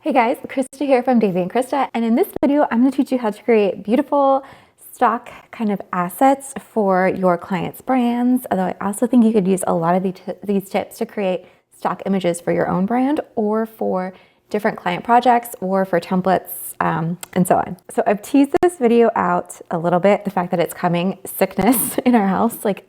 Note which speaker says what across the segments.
Speaker 1: Hey guys, Krista here from Davey and Krista, and in this video I'm going to teach you how to create beautiful stock kind of assets for your clients' brands. Although I also think you could use a lot of these tips to create stock images for your own brand or for different client projects or for templates and so on. So I've teased this video out a little bit, the fact that it's coming, sickness in our house, like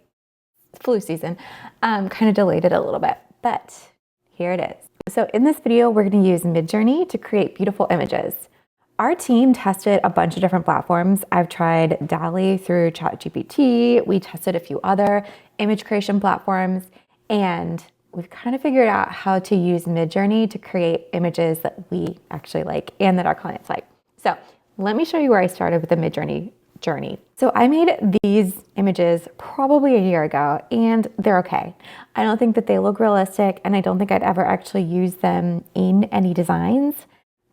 Speaker 1: flu season, kind of delayed it a little bit, but here it is. So in this video, we're going to use MidJourney to create beautiful images. Our team tested a bunch of different platforms. I've tried DALL-E through ChatGPT. We tested a few other image creation platforms, and we've kind of figured out how to use MidJourney to create images that we actually like and that our clients like. So let me show you where I started with the MidJourney journey. So I made these images probably a year ago, and they're okay. I don't think that they look realistic, and I don't think I'd ever actually use them in any designs,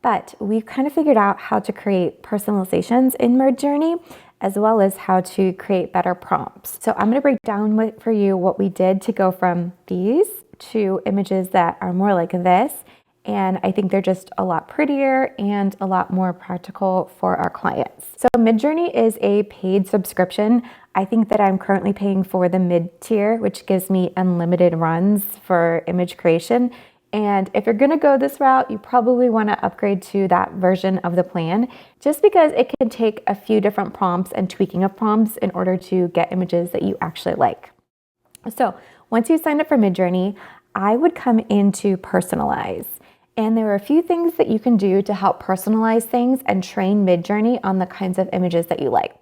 Speaker 1: but we've kind of figured out how to create personalizations in MidJourney, as well as how to create better prompts. So I'm going to break down for you what we did to go from these to images that are more like this. And I think they're just a lot prettier and a lot more practical for our clients. So MidJourney is a paid subscription. I think that I'm currently paying for the mid tier, which gives me unlimited runs for image creation. And if you're gonna go this route, you probably wanna upgrade to that version of the plan, just because it can take a few different prompts and tweaking of prompts in order to get images that you actually like. So once you sign up for MidJourney, I would come into personalize. And there are a few things that you can do to help personalize things and train MidJourney on the kinds of images that you like.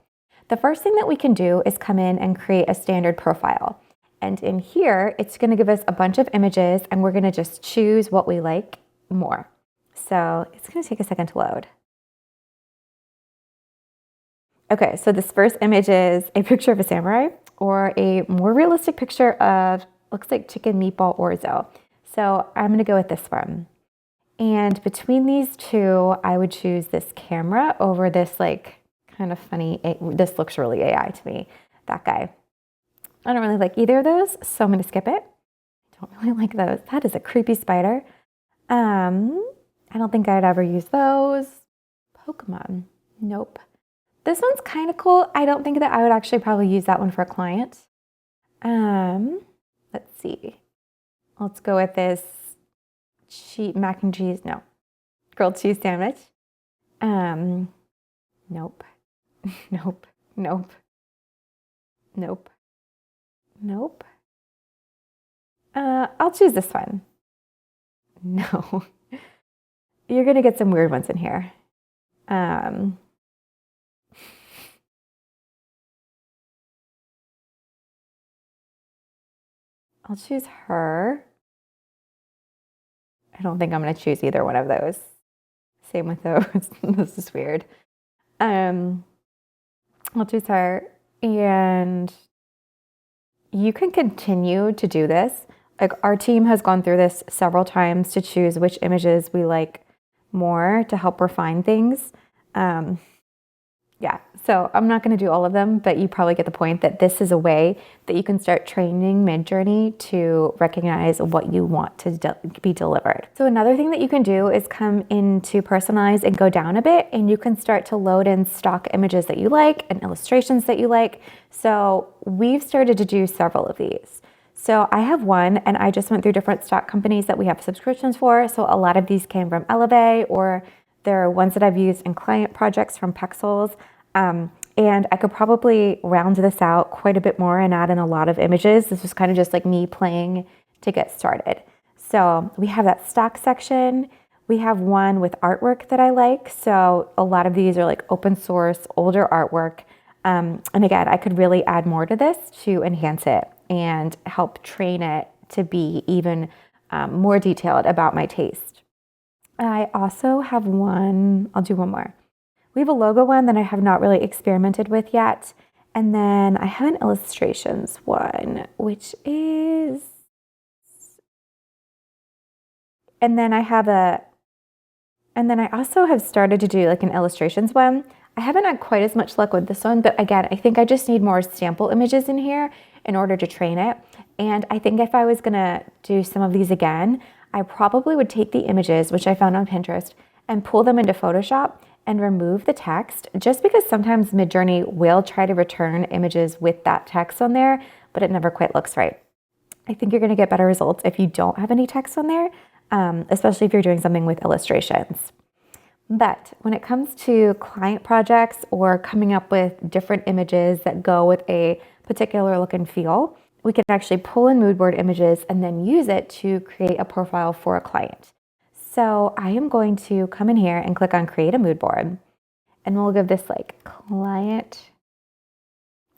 Speaker 1: The first thing that we can do is come in and create a standard profile. And in here, it's going to give us a bunch of images, and we're going to just choose what we like more. So it's going to take a second to load. Okay, so this first image is a picture of a samurai, or a more realistic picture of, looks like chicken meatball orzo. So I'm going to go with this one. And between these two, I would choose this camera over this like kind of funny, this looks really AI to me, that guy. I don't really like either of those, so I'm going to skip it. Don't really like those. That is a creepy spider. I don't think I'd ever use those. Pokemon, nope. This one's kind of cool. I don't think that I would actually probably use that one for a client. Let's see. Let's go with this mac and cheese, no. Grilled cheese sandwich. Nope. Nope. Nope. Nope. Nope. I'll choose this one. No. You're gonna get some weird ones in here. I'll choose her. I don't think I'm going to choose either one of those. Same with those. This is weird. I'll choose her. And you can continue to do this. Like, our team has gone through this several times to choose which images we like more to help refine things. Yeah, so I'm not going to do all of them, but you probably get the point that this is a way that you can start training MidJourney to recognize what you want to be delivered. So another thing that you can do is come into personalize and go down a bit, and you can start to load in stock images that you like and illustrations that you like. So we've started to do several of these. So I have one, and I just went through different stock companies that we have subscriptions for. So a lot of these came from Elevate, or there are ones that I've used in client projects from Pitfalls. And I could probably round this out quite a bit more and add in a lot of images. This was kind of just like me playing to get started. So we have that stock section. We have one with artwork that I like. So a lot of these are like open source, older artwork. And again, I could really add more to this to enhance it and help train it to be even more detailed about my taste. I also have one, I'll do one more. We have a logo one that I have not really experimented with yet. And then I have an illustrations one, which is, and then I also have started to do like an illustrations one. I haven't had quite as much luck with this one, but again, I think I just need more sample images in here in order to train it. And I think if I was gonna do some of these again, I probably would take the images, which I found on Pinterest, and pull them into Photoshop and remove the text, just because sometimes MidJourney will try to return images with that text on there, but it never quite looks right. I think you're gonna get better results if you don't have any text on there, especially if you're doing something with illustrations. But when it comes to client projects or coming up with different images that go with a particular look and feel, we can actually pull in mood board images and then use it to create a profile for a client. So I am going to come in here and click on create a mood board, and we'll give this like client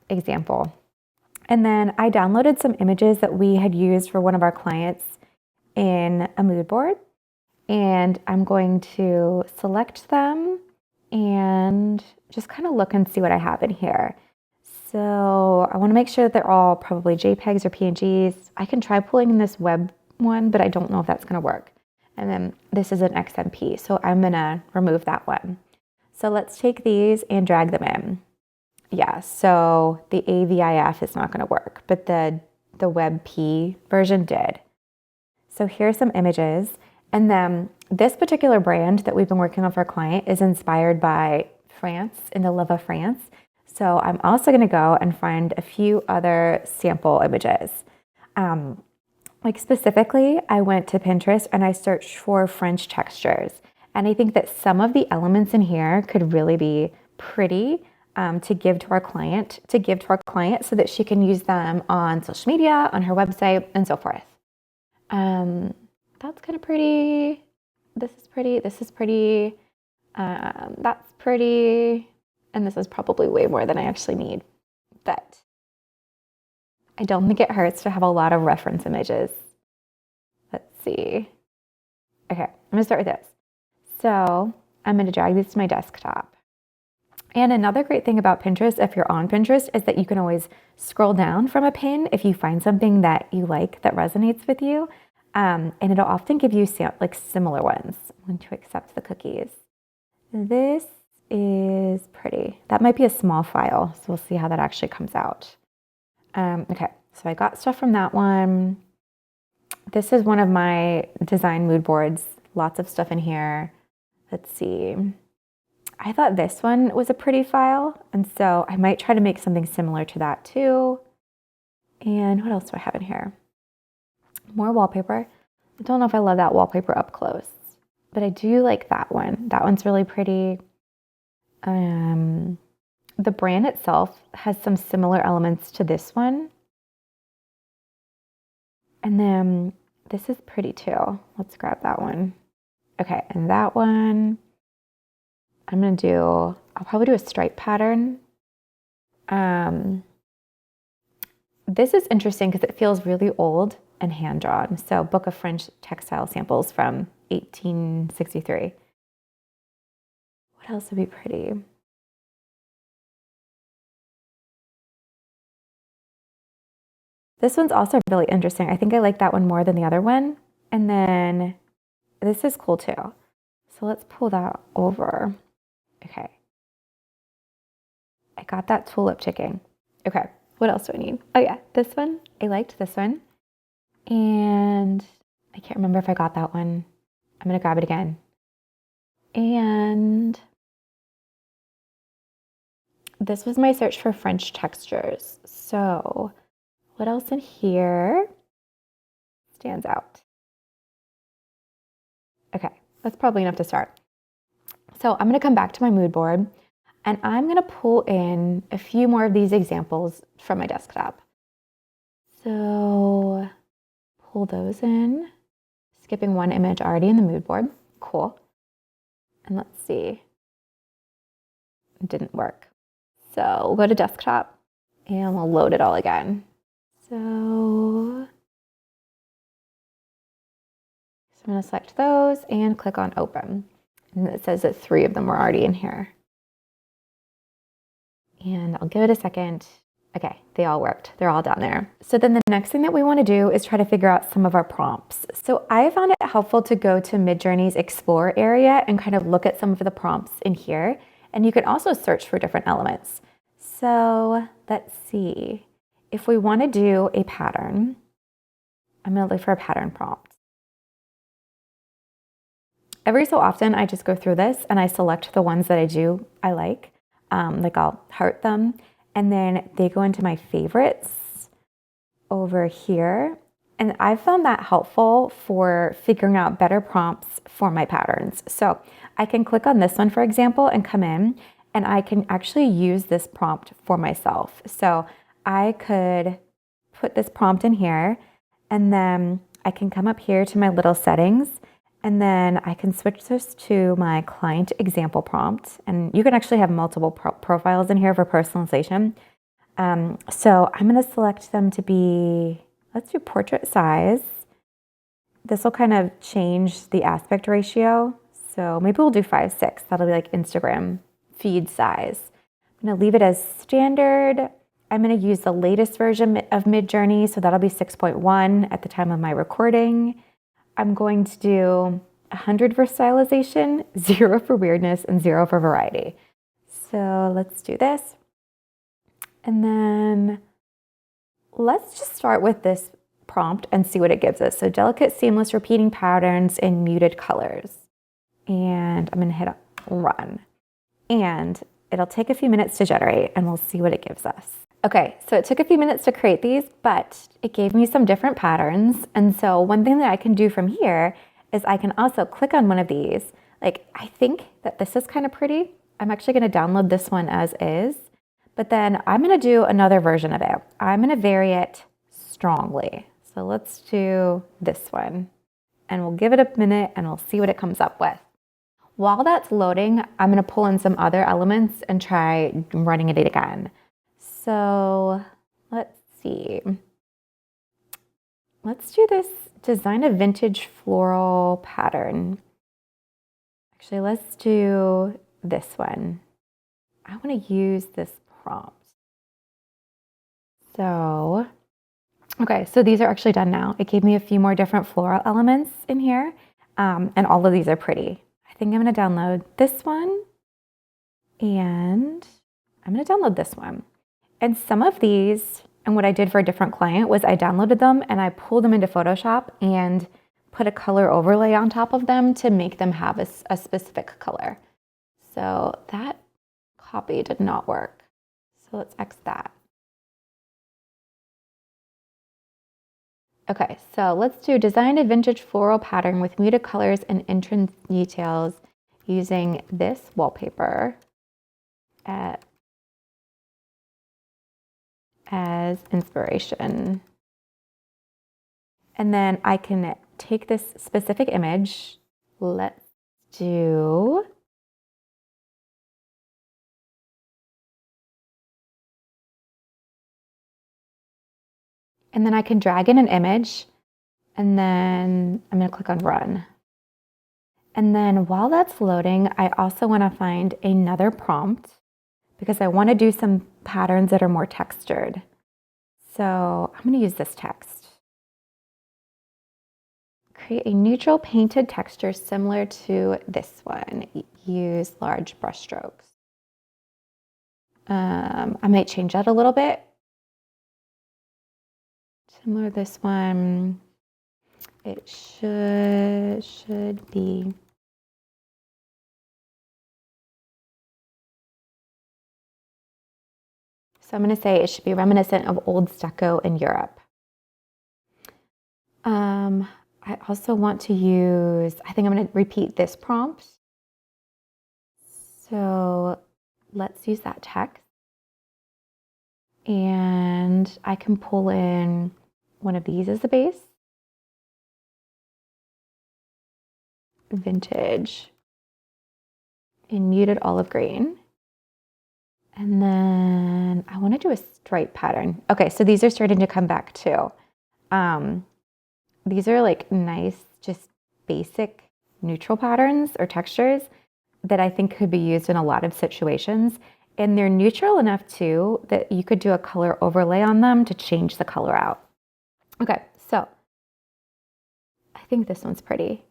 Speaker 1: example. And then I downloaded some images that we had used for one of our clients in a mood board. And I'm going to select them and just kind of look and see what I have in here. So I want to make sure that they're all probably JPEGs or PNGs. I can try pulling in this web one, but I don't know if that's going to work. And then this is an XMP, so I'm going to remove that one. So let's take these and drag them in. Yeah, so the AVIF is not going to work, but the WebP version did. So here's some images. And then this particular brand that we've been working on for a client is inspired by France, in the love of France. So I'm also going to go and find a few other sample images. Like specifically, I went to Pinterest and I searched for French textures. And I think that some of the elements in here could really be pretty to give to our client, so that she can use them on social media, on her website, and so forth. That's kind of pretty. This is pretty. This is pretty. That's pretty. And this is probably way more than I actually need. But I don't think it hurts to have a lot of reference images. Let's see. Okay, I'm going to start with this. So I'm going to drag these to my desktop. And another great thing about Pinterest, if you're on Pinterest, is that you can always scroll down from a pin if you find something that you like that resonates with you. And it'll often give you like similar ones. I'm going to accept the cookies. This is pretty. That might be a small file, so we'll see how that actually comes out. Okay, so I got stuff from that one. This is one of my design mood boards. Lots of stuff in here. Let's see. I thought this one was a pretty file, and so I might try to make something similar to that too. And what else do I have in here? More wallpaper. I don't know if I love that wallpaper up close, but I do like that one. That one's really pretty. The brand itself has some similar elements to this one. And then this is pretty too. Let's grab that one. Okay, and that one, I'll probably do a stripe pattern. This is interesting because it feels really old and hand-drawn. So Book of French Textile Samples from 1863. What else would be pretty? This one's also really interesting. I think I like that one more than the other one. And then this is cool too. So let's pull that over. Okay. I got that tulip ticking. Okay, what else do I need? Oh yeah, this one. I liked this one. And I can't remember if I got that one. I'm gonna grab it again. And this was my search for French textures. So what else in here stands out? Okay, that's probably enough to start. So I'm gonna come back to my mood board and I'm gonna pull in a few more of these examples from my desktop. So pull those in, skipping one image already in the mood board. Cool. And let's see. It didn't work. So we'll go to desktop and we'll load it all again. So I'm going to select those and click on open. And it says that 3 of them were already in here. And I'll give it a second. Okay, they all worked. They're all down there. So then the next thing that we want to do is try to figure out some of our prompts. So I found it helpful to go to MidJourney's Explore area and kind of look at some of the prompts in here. And you can also search for different elements. So let's see. If we want to do a pattern, I'm going to look for a pattern prompt. every so often I just go through this and I select the ones that I like I'll heart them, and then they go into my favorites over here. And I've found that helpful for figuring out better prompts for my patterns. So I can click on this one, for example, and come in, and I can actually use this prompt for myself. So I could put this prompt in here, and then I can come up here to my little settings, and then I can switch this to my client example prompt. And you can actually have multiple profiles in here for personalization. So I'm going to select them to be, let's do portrait size. This will kind of change the aspect ratio. So maybe we'll do 5:6. That'll be like Instagram feed size. I'm going to leave it as standard. I'm going to use the latest version of MidJourney. So that'll be 6.1 at the time of my recording. I'm going to do 100 for stylization, 0 for weirdness, and 0 for variety. So let's do this. And then let's just start with this prompt and see what it gives us. So delicate, seamless, repeating patterns in muted colors. And I'm going to hit run. And it'll take a few minutes to generate, and we'll see what it gives us. Okay, so it took a few minutes to create these, but it gave me some different patterns. And so one thing that I can do from here is I can also click on one of these. Like, I think that this is kind of pretty. I'm actually going to download this one as is, but then I'm going to do another version of it. I'm going to vary it strongly. So let's do this one, and we'll give it a minute and we'll see what it comes up with. While that's loading, I'm going to pull in some other elements and try running it again. So let's see. Let's do this, design a vintage floral pattern. Actually, let's do this one. I want to use this prompt. So, okay, so these are actually done now. It gave me a few more different floral elements in here, and all of these are pretty. I think I'm going to download this one, and I'm going to download this one. And some of these, and what I did for a different client was I downloaded them and I pulled them into Photoshop and put a color overlay on top of them to make them have a specific color. So that copy did not work. So let's X that. Okay, so let's do design a vintage floral pattern with muted colors and entrance details using this wallpaper as inspiration. And then I can take this specific image. Let's do, and then I can drag in an image, and then I'm going to click on run. And then while that's loading, I also want to find another prompt because I want to do some patterns that are more textured. So I'm going to use this text. Create a neutral painted texture similar to this one. Use large brush strokes. I might change that a little bit. Similar to this one. It should be. So I'm going to say it should be reminiscent of old stucco in Europe. I also want to use, I think I'm going to repeat this prompt. So let's use that text. And I can pull in one of these as a base. Vintage in muted olive green. And then I want to do a stripe pattern. Okay, so these are starting to come back too. These are like nice, just basic neutral patterns or textures that I think could be used in a lot of situations. And they're neutral enough too that you could do a color overlay on them to change the color out. Okay, so I think this one's pretty.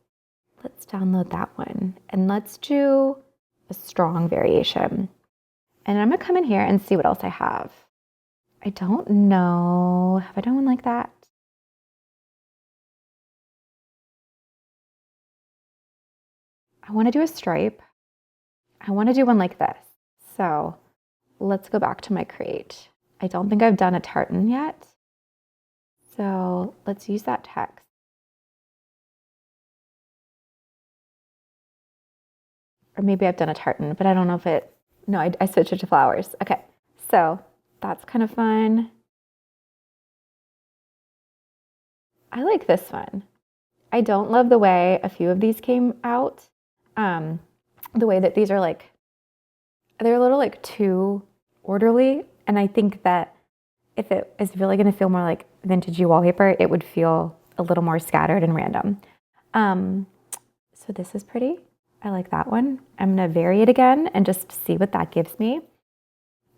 Speaker 1: Let's download that one and let's do a strong variation. And I'm gonna come in here and see what else I have. I don't know, have I done one like that? I want to do a stripe. I want to do one like this. So let's go back to my create. I don't think I've done a tartan yet. So let's use that text. Or maybe I've done a tartan, but I don't know if it, no, I switched it to flowers. Okay, so that's kind of fun. I like this one. I don't love the way a few of these came out. The way that these are like, they're a little like too orderly. And I think that if it is really going to feel more like vintagey wallpaper, it would feel a little more scattered and random. So this is pretty. I like that one. I'm going to vary it again and just see what that gives me.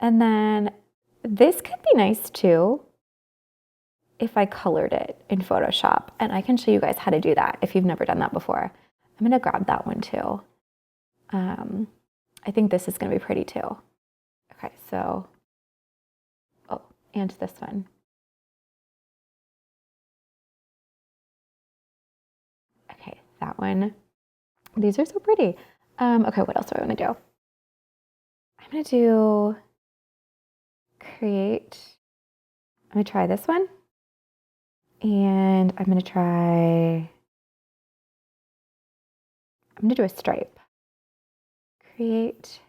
Speaker 1: And then this could be nice too if I colored it in Photoshop. And I can show you guys how to do that if you've never done that before. I'm going to grab that one too. I think this is going to be pretty too. Okay, so, oh, and this one. Okay, that one. These are so pretty. Okay, what else do I want to do? I'm going to do create. I'm going to try this one. And I'm going to do a stripe. Create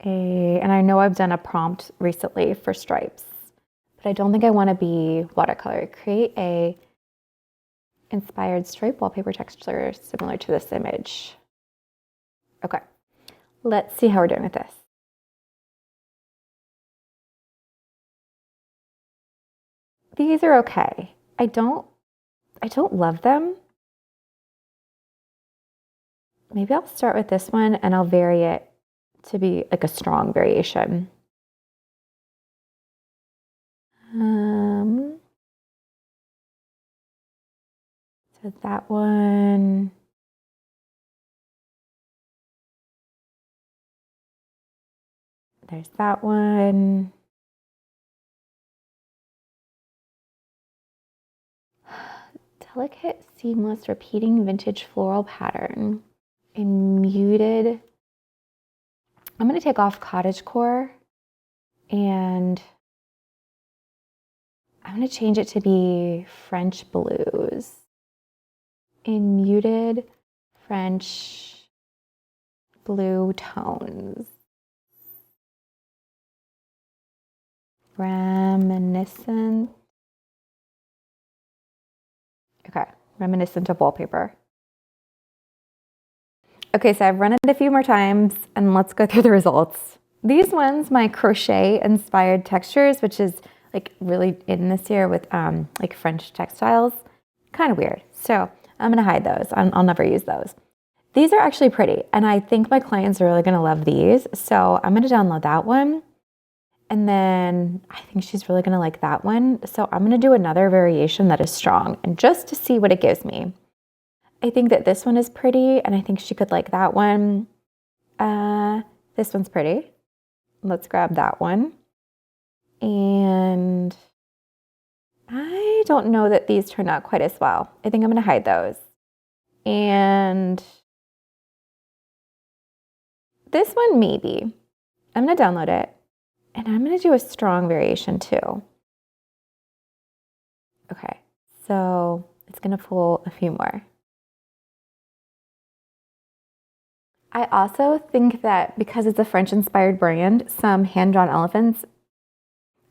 Speaker 1: and I know I've done a prompt recently for stripes, but I don't think I want to be watercolor. Create a inspired stripe wallpaper texture similar to this image. Okay, let's see how we're doing with this. These are okay. I don't love them. Maybe I'll start with this one and I'll vary it to be like a strong variation. So that one. There's that one. Delicate, seamless, repeating vintage floral pattern in muted. I'm going to take off cottagecore and I'm going to change it to be French blues in muted French blue tones. Reminiscent. Okay, reminiscent of wallpaper. Okay, so I've run it a few more times and let's go through the results. These ones, my crochet inspired textures, which is like really in this year with like French textiles, kind of weird. So I'm gonna hide those. I'll never use those. These are actually pretty and I think my clients are really gonna love these. So I'm gonna download that one. And then I think she's really gonna like that one. So I'm gonna do another variation that is strong and just to see what it gives me. I think that this one is pretty and I think she could like that one. This one's pretty. Let's grab that one. And I don't know that these turned out quite as well. I think I'm gonna hide those. And this one, maybe. I'm gonna download it and I'm gonna do a strong variation too. Okay, so it's gonna pull a few more. I also think that because it's a French-inspired brand, some hand-drawn elephants,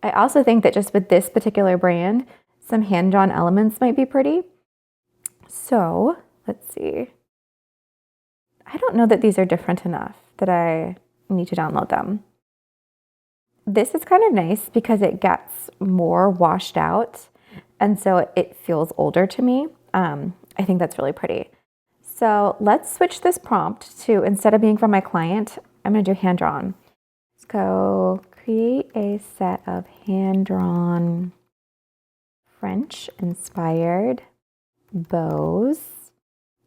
Speaker 1: I also think that just with this particular brand, some hand-drawn elements might be pretty. So let's see. I don't know that these are different enough that I need to download them. This is kind of nice because it gets more washed out, and so it feels older to me. I think that's really pretty. So let's switch this prompt to, instead of being from my client, I'm gonna do hand-drawn. Let's go create a set of hand-drawn French-inspired bows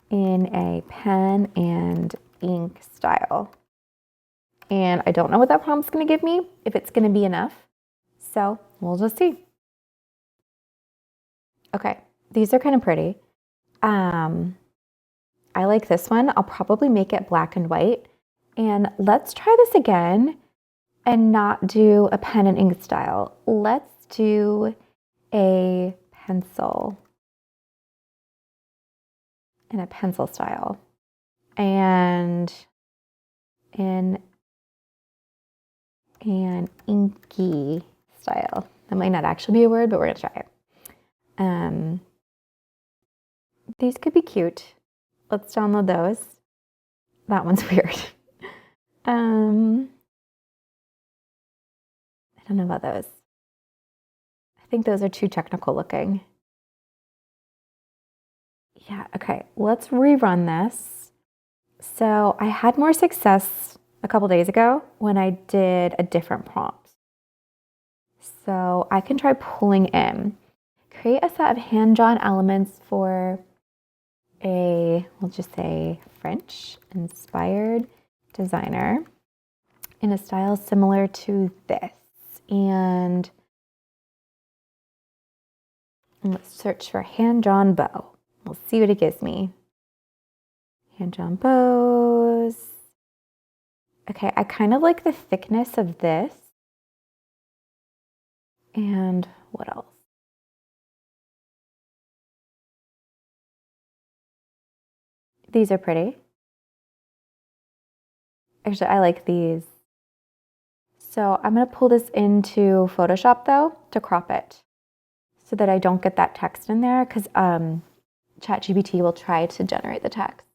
Speaker 1: in a pen and ink style. And I don't know what that prompt's gonna give me, if it's gonna be enough. So we'll just see. Okay, these are kind of pretty. I like this one. I'll probably make it black and white. And let's try this again and not do a pen and ink style. Let's do a pencil in a pencil style and in an inky style. That might not actually be a word, but we're gonna try it. These could be cute. Let's download those. That one's weird. I don't know about those. I think those are too technical looking. Yeah, okay, let's rerun this. So I had more success a couple days ago when I did a different prompt. So I can try pulling in. Create a set of hand-drawn elements for a, we'll just say French-inspired designer in a style similar to this. And let's search for hand-drawn bow. We'll see what it gives me. Hand-drawn bows. Okay, I kind of like the thickness of this. And what else? These are pretty. Actually, I like these. So I'm going to pull this into Photoshop though to crop it so that I don't get that text in there because ChatGPT will try to generate the text.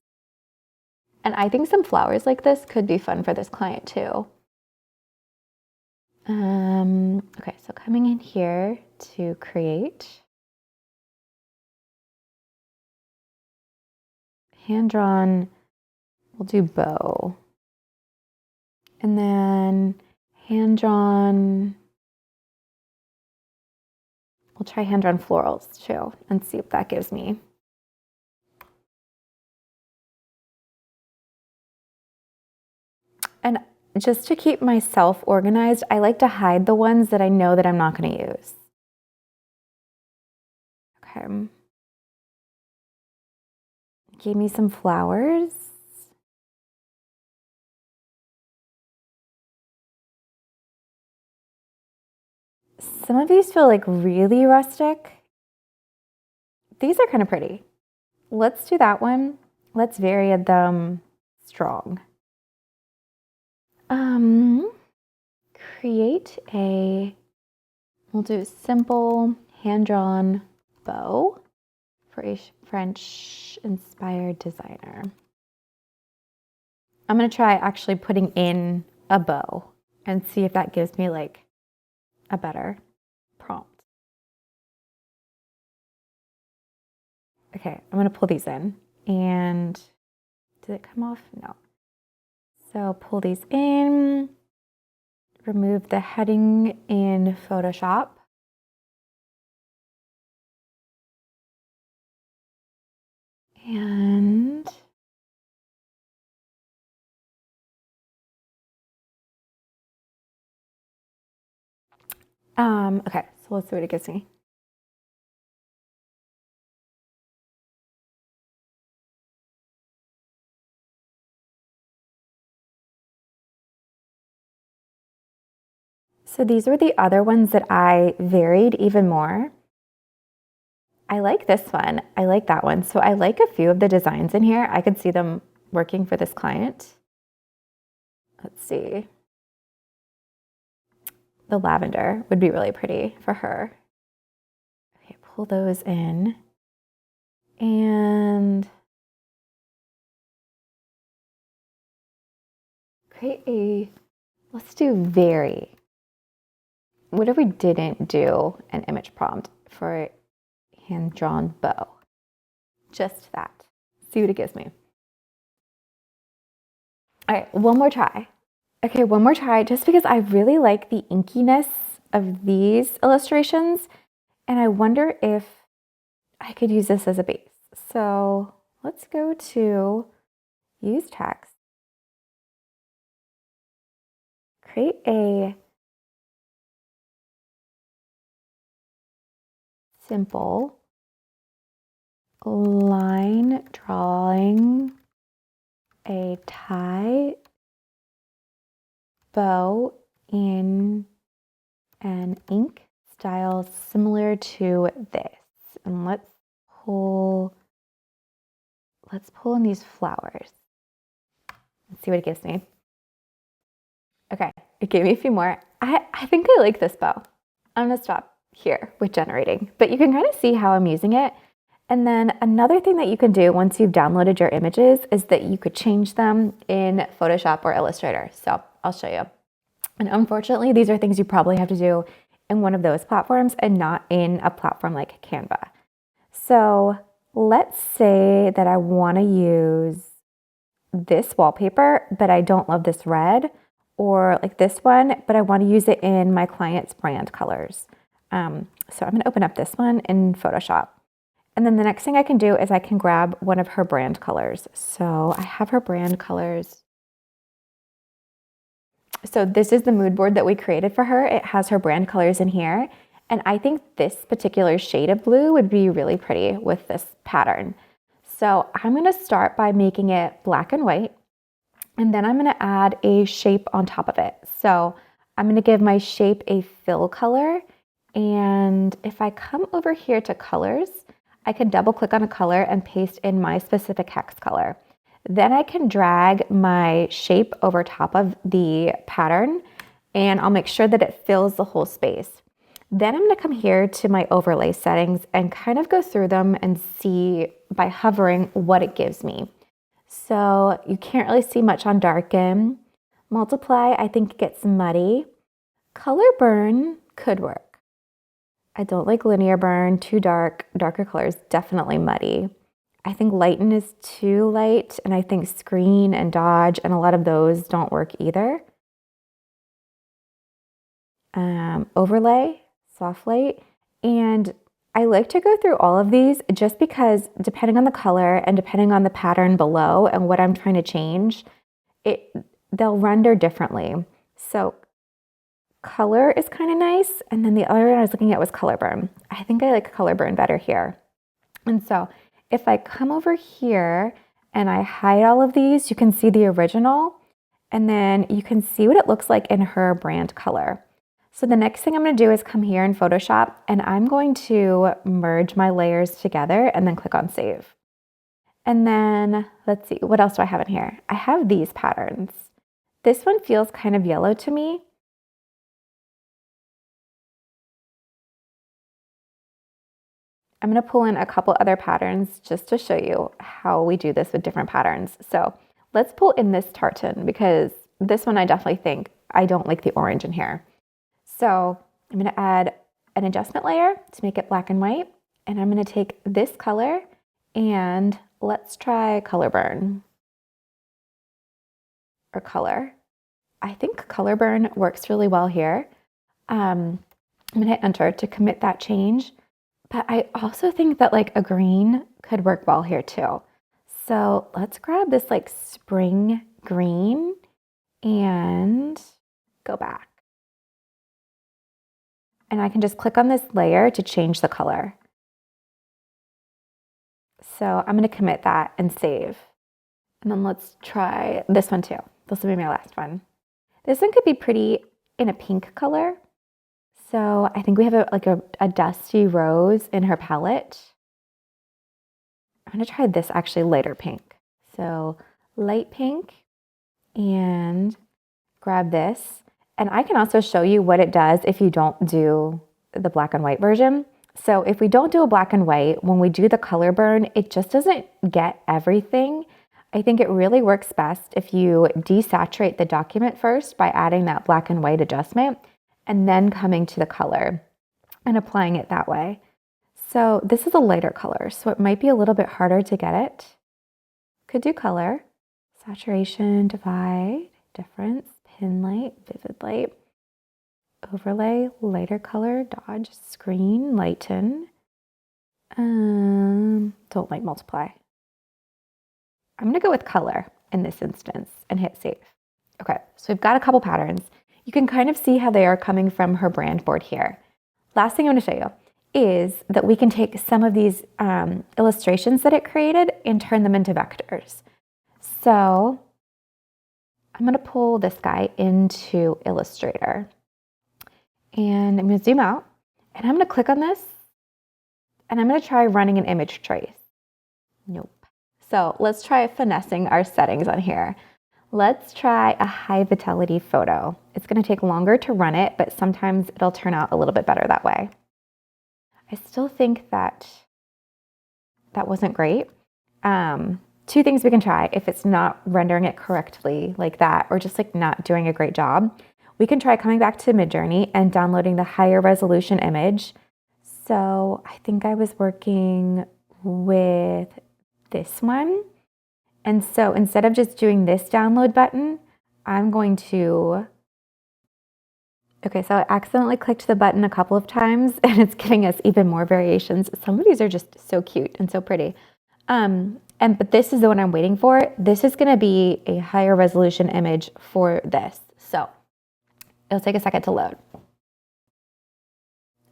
Speaker 1: And I think some flowers like this could be fun for this client too. Okay, so coming in here to create. Hand-drawn, we'll do bow. And then hand-drawn, we'll try hand-drawn florals too and see what that gives me. And just to keep myself organized, I like to hide the ones that I know that I'm not going to use. Okay. Gave me some flowers. Some of these feel like really rustic. These are kind of pretty. Let's do that one. Let's vary them strong. Create a, we'll do simple hand-drawn bow for a French-inspired designer. I'm going to try actually putting in a bow and see if that gives me like a better prompt. Okay, I'm going to pull these in. And did it come off? No. So pull these in, remove the heading in Photoshop. And okay, so let's see what it gives me. So these were the other ones that I varied even more. I like this one. I like that one. So I like a few of the designs in here. I could see them working for this client. Let's see. The lavender would be really pretty for her. Okay, pull those in. And create a, let's do vary. What if we didn't do an image prompt for hand-drawn bow? Just that. See what it gives me. All right, one more try. Okay, one more try, just because I really like the inkiness of these illustrations, and I wonder if I could use this as a base. So let's go to use text, create a simple line drawing a tie bow in an ink style similar to this. And let's pull in these flowers. Let's see what it gives me. Okay, it gave me a few more. I think I like this bow. I'm gonna stop here with generating, but you can kind of see how I'm using it. And then another thing that you can do once you've downloaded your images is that you could change them in Photoshop or Illustrator. So I'll show you. And unfortunately, these are things you probably have to do in one of those platforms and not in a platform like Canva. So let's say that I want to use this wallpaper, but I don't love this red, or like this one, but I want to use it in my client's brand colors. So I'm going to open up this one in Photoshop. And then the next thing I can do is I can grab one of her brand colors. So I have her brand colors. So this is the mood board that we created for her. It has her brand colors in here. And I think this particular shade of blue would be really pretty with this pattern. So I'm going to start by making it black and white. And then I'm going to add a shape on top of it. So I'm going to give my shape a fill color. And if I come over here to colors, I can double click on a color and paste in my specific hex color. Then I can drag my shape over top of the pattern and I'll make sure that it fills the whole space. Then I'm going to come here to my overlay settings and kind of go through them and see by hovering what it gives me. So you can't really see much on darken. Multiply, I think it gets muddy. Color burn could work. I don't like linear burn, too dark. Darker colors, definitely muddy. I think lighten is too light, and I think screen and dodge and a lot of those don't work either. Overlay, soft light, and I like to go through all of these just because depending on the color and depending on the pattern below and what I'm trying to change, they'll render differently. So color is kind of nice. And then the other one I was looking at was color burn. I think I like color burn better here. And so if I come over here and I hide all of these, you can see the original and then you can see what it looks like in her brand color. So the next thing I'm going to do is come here in Photoshop and I'm going to merge my layers together and then click on save. And then let's see, what else do I have in here? I have these patterns. This one feels kind of yellow to me. I'm going to pull in a couple other patterns just to show you how we do this with different patterns. So let's pull in this tartan because this one I definitely think I don't like the orange in here. So I'm going to add an adjustment layer to make it black and white. And I'm going to take this color and let's try color burn or color. I think color burn works really well here. I'm going to hit enter to commit that change. But I also think that like a green could work well here too. So let's grab this like spring green and go back. And I can just click on this layer to change the color. So I'm going to commit that and save. And then let's try this one too. This will be my last one. This one could be pretty in a pink color. So I think we have a dusty rose in her palette. I'm going to try this actually lighter pink. So light pink and grab this. And I can also show you what it does if you don't do the black and white version. So if we don't do a black and white, when we do the color burn, it just doesn't get everything. I think it really works best if you desaturate the document first by adding that black and white adjustment and then coming to the color and applying it that way. So this is a lighter color, so it might be a little bit harder to get it. Could do color, saturation, divide, difference, pin light, vivid light, overlay, lighter color, dodge, screen, lighten. Don't like multiply. I'm gonna go with color in this instance and hit save. Okay, so we've got a couple patterns. You can kind of see how they are coming from her brand board here. Last thing I'm gonna show you. is that we can take some of these illustrations that it created and turn them into vectors. So I'm going to pull this guy into Illustrator, and I'm going to zoom out, and I'm going to click on this, and I'm going to try running an image trace. Nope. So let's try finessing our settings on here. Let's try a high fidelity photo. It's going to take longer to run it, but sometimes it'll turn out a little bit better that way. I still think that wasn't great. Two things we can try if it's not rendering it correctly like that, or just like not doing a great job. We can try coming back to MidJourney and downloading the higher resolution image. So I think I was working with this one. And so instead of just doing this download button, I'm going to, okay, so I accidentally clicked the button a couple of times and it's giving us even more variations. Some of these are just so cute and so pretty. But this is the one I'm waiting for. This is gonna be a higher resolution image for this. So it'll take a second to load.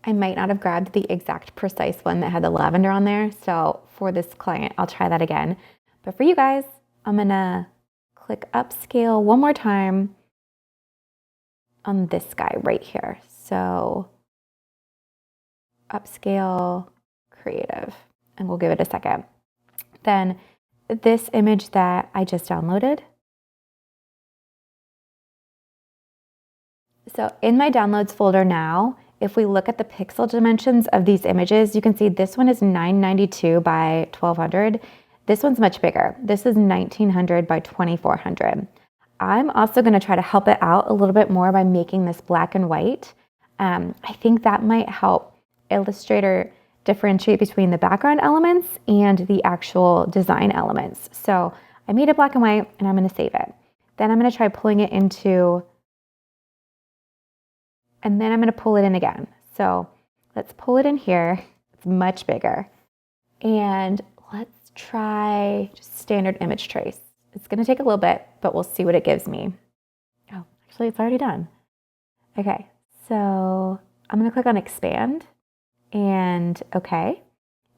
Speaker 1: I might not have grabbed the exact precise one that had the lavender on there. So for this client, I'll try that again. But for you guys, I'm gonna click upscale one more time on this guy right here. So upscale creative, and we'll give it a second. Then this image that I just downloaded. So in my downloads folder now, if we look at the pixel dimensions of these images, you can see this one is 992 by 1200. This one's much bigger. This is 1900 by 2400. I'm also going to try to help it out a little bit more by making this black and white. I think that might help Illustrator differentiate between the background elements and the actual design elements. So I made it black and white, and I'm going to save it. Then I'm going to try pulling it into, and then I'm going to pull it in again. So let's pull it in here. It's much bigger. And let's try just standard image trace. It's going to take a little bit, but we'll see what it gives me. Oh, actually it's already done. Okay, so I'm going to click on expand and okay.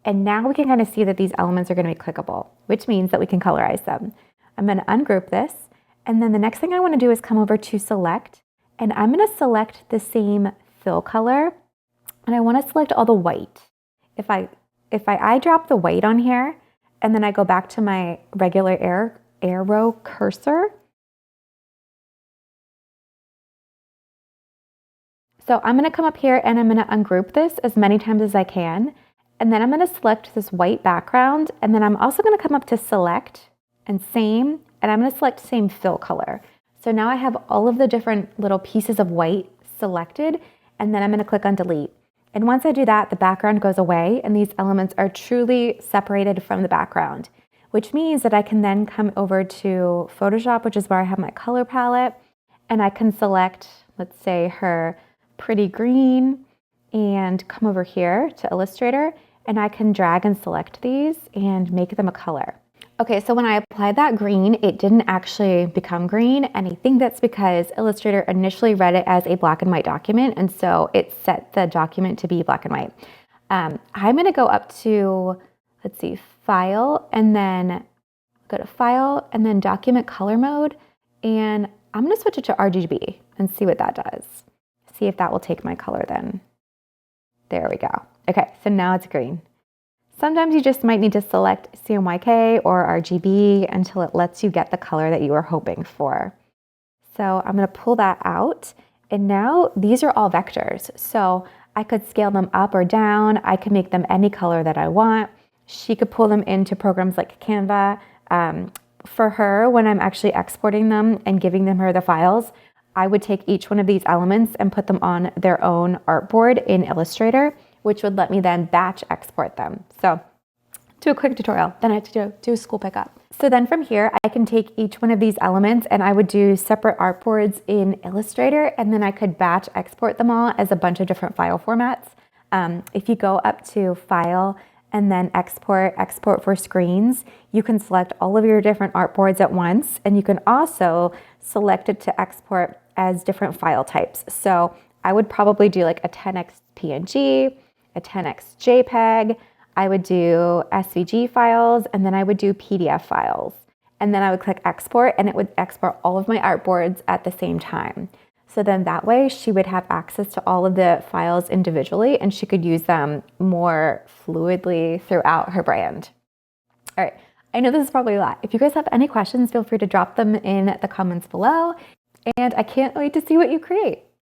Speaker 1: And now we can kind of see that these elements are going to be clickable, which means that we can colorize them. I'm going to ungroup this. And then the next thing I want to do is come over to select, and I'm going to select the same fill color, and I want to select all the white. If I eyedrop the white on here, and then I go back to my regular arrow cursor. So I'm going to come up here and I'm going to ungroup this as many times as I can. And then I'm going to select this white background. And then I'm also going to come up to select and same. And I'm going to select same fill color. So now I have all of the different little pieces of white selected. And then I'm going to click on delete. And once I do that, the background goes away and these elements are truly separated from the background, which means that I can then come over to Photoshop, which is where I have my color palette, and I can select, let's say, her pretty green, and come over here to Illustrator, and I can drag and select these and make them a color. Okay, so when I applied that green, it didn't actually become green, and I think that's because Illustrator initially read it as a black and white document, and so it set the document to be black and white. I'm gonna go up to, let's see, File, and then go to File, and then Document Color Mode, and I'm gonna switch it to RGB and see what that does. See if that will take my color then. There we go. Okay, so now it's green. Sometimes you just might need to select CMYK or RGB until it lets you get the color that you were hoping for. So I'm going to pull that out, and now these are all vectors. So I could scale them up or down. I could make them any color that I want. She could pull them into programs like Canva. For her, when I'm actually exporting them and giving them her the files, I would take each one of these elements and put them on their own artboard in Illustrator, which would let me then batch export them. So do a quick tutorial, then I have to do a school pickup. So then from here, I can take each one of these elements and I would do separate artboards in Illustrator, and then I could batch export them all as a bunch of different file formats. If you go up to File and then Export for Screens, you can select all of your different artboards at once, and you can also select it to export as different file types. So I would probably do like a 10x PNG, a 10x JPEG, I would do SVG files, and then I would do PDF files. And then I would click export and it would export all of my artboards at the same time. So then that way she would have access to all of the files individually and she could use them more fluidly throughout her brand. All right, I know this is probably a lot. If you guys have any questions, feel free to drop them in the comments below. And I can't wait to see what you create.